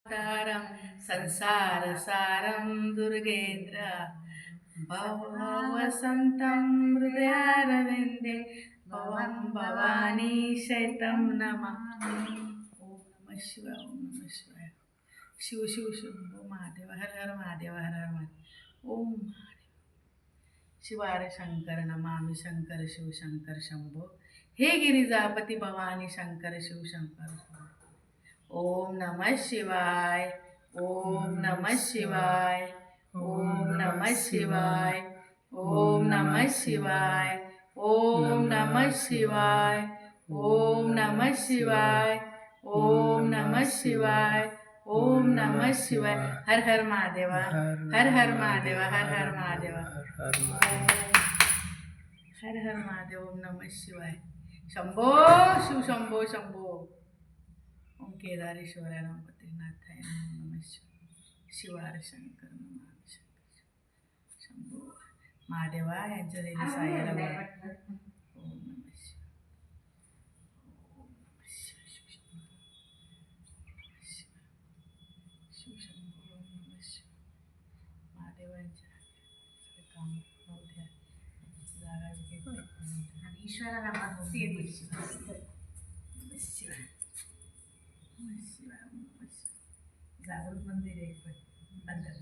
तारं संसारसारं दुर्गेन्द्र भवसन्तं हृदयारविन्दे भवं भवानी शैतं नमामि. ओम नमः शिवाय. ओम नमः शिवाय. शिव शिव शंभो महादेव. हर हर महादेव. हर हर महादेव. ओम महादेव. शिवार शंकर नमामि. शंकर शिव शंकर शंभो. हे गिरिजापती भवानी शंकर शिव शंकर. ओम नमः शिवाय. ओम नमः शिवाय. ओम नमः शिवाय. ओम नमः शिवाय. ओम नमः शिवाय. ओम नमः शिवाय. ओम नमः शिवाय. ओम नमः शिवाय. हर हर महादेव. हर हर महादेव. हर हर महादेव. हर हर महादेव. ओम नमः शिवाय. शंभो शिव शंभो शंभो. ओम केदारेश्वराय नमः. पतिनाथाय नमः. शिवार शंकर नमः. शंभो महादेवा यांच्या देवी सायाला ओम नमः शिवाय. ओम नमः शिवाय. शिव शंभो. ओम नमः शिवाय. महादेवांच्या काम होऊ द्या. जागा आणि ईश्वराला भक्ती येते. नमः शिवाय. नमः शिवाय. जागृत मंदिर आहे पण अंदर